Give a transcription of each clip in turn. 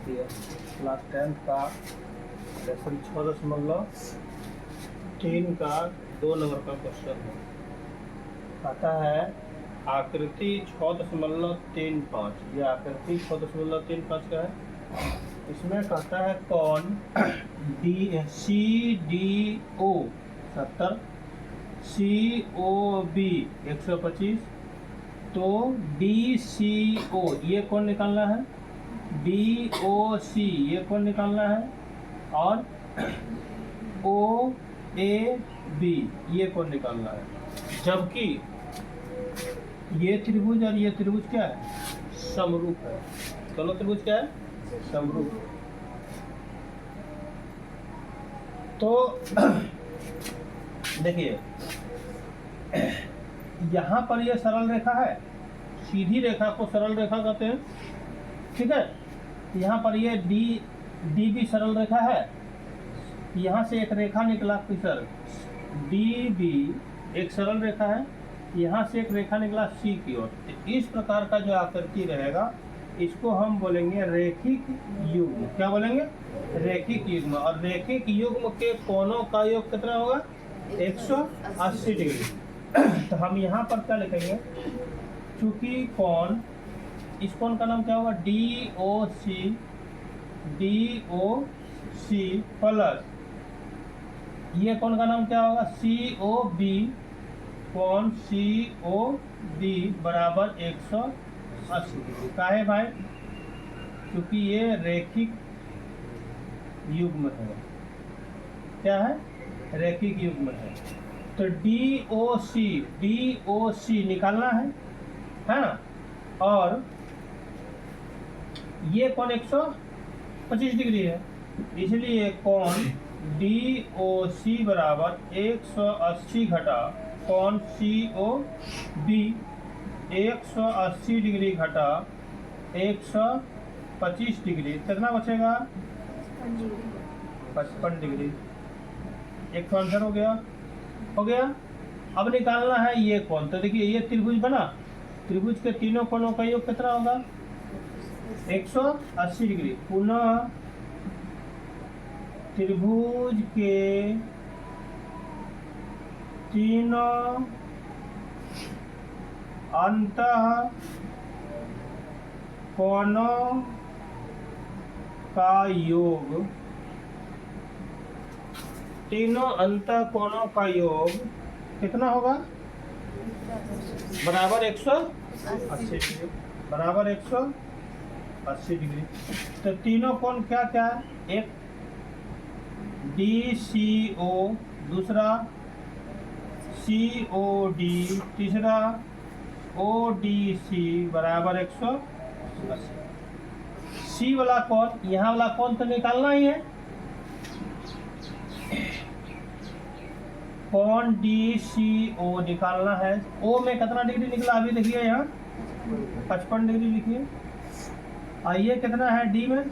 आकृति है। क्लास 10 का लेसन 6.3 का 2 नंबर का क्वेश्चन है। आता है आकृति 6.35। ये आकृति 6.35 का है। इसमें कहता है कौन CDO 70, COB 125, तो DCO ये कौन निकालना है, DOC ये कौन निकालना है, और OAB ये कौन निकालना है। जबकि ये त्रिभुज और ये त्रिभुज क्या है, समरूप है। दोनों त्रिभुज क्या है, समरूप। तो देखिए यहाँ पर ये सरल रेखा है, सीधी रेखा को सरल रेखा कहते हैं, ठीक है। यहाँ पर ये डी भी सरल रेखा है। यहाँ से एक रेखा निकला सर, DB एक सरल रेखा है। यहाँ से एक रेखा निकला C की ओर। तो इस प्रकार का जो आकृति रहेगा इसको हम बोलेंगे रेखिक युग्म। क्या बोलेंगे, रेखिक युग्म। और रेखिक युग्म के कोणों का योग कितना होगा, 180 डिग्री। तो हम यहाँ पर क्या लिखेंगे, चूंकि कोण, इस कोण का नाम क्या होगा, DOC प्लस ये कोण का नाम क्या होगा, COB, कोण COB बराबर 180 डिग्री का है भाई, क्योंकि ये रेखिक युग्म है। क्या है, रेखिक युग्म है। तो DOC निकालना है ना। और ये कोण 125 डिग्री है, इसलिए कोण DOC बराबर 180 घटा कोण COB 180 डिग्री घटा 125 डिग्री, कितना बचेगा, 55 डिग्री। एक तो आंसर हो गया। अब निकालना है ये कोण। तो देखिए ये त्रिभुज बना, त्रिभुज के तीनों कोणों का योग कितना होगा, 180 डिग्री। पुनः त्रिभुज के तीनों अंतः कोणों का योग, तीनों अंतः कोणों का योग कितना होगा, बराबर 180 डिग्री, बराबर 180 डिग्री। तो तीनों कोण क्या क्या है, एक DCO, दूसरा COD, तीसरा ODC बराबर 180। C वाला कोण, यहाँ वाला कोण तो निकालना ही है। कोण DCO निकालना है। O में कितना डिग्री निकला, अभी देखिए यहाँ 55 डिग्री लिखिए। और ये कितना है, D में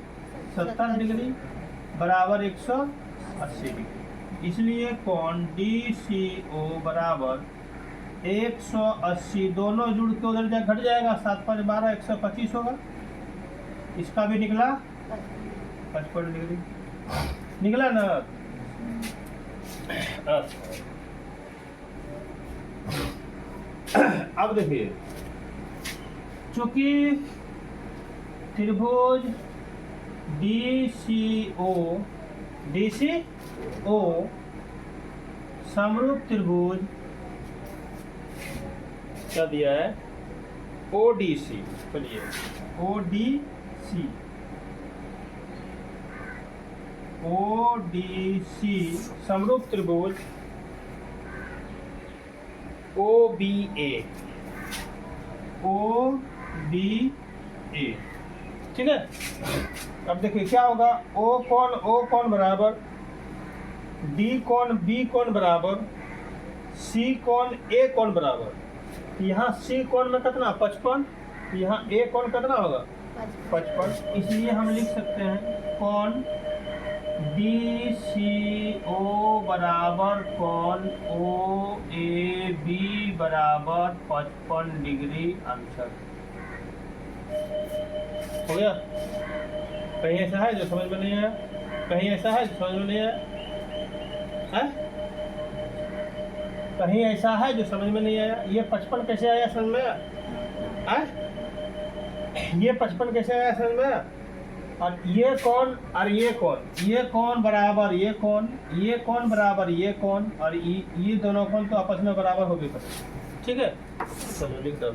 70 डिग्री बराबर 180 डिग्री। इसलिए कोण DCO बराबर 180, दोनों जुड़ के उधर जा घट जाएगा, 7 5 12 125 होगा। इसका भी निकला 55 डिग्री, निकला ना। अब देखिए, चूंकि त्रिभुज DCO समरूप त्रिभुज क्या दिया है, ODC। चलिए ODC समरूप त्रिभुज OBA, ठीक है। अब देखिए क्या होगा, O कोण बराबर D कोण B कोण बराबर C कोण A कोण बराबर। यहाँ C कोण में कितना, 55, यहाँ A कोण कितना होगा, 55। इसलिए हम लिख सकते हैं कोण DCO बराबर कोण OAB बराबर 55 डिग्री। आंसर हो गया। कहीं ऐसा है जो समझ में नहीं आया, कहीं ऐसा है जो समझ में नहीं आया है? कहीं ऐसा है जो समझ में नहीं आया? ये 55 कैसे आया समझ में आया? ये 55 कैसे आया समझ में आया? और ये कौन और ये कौन बराबर ये कौन बराबर ये कौन, और ये दोनों कौन तो आपस में बराबर हो गए। ठीक है, चलो लिख दो।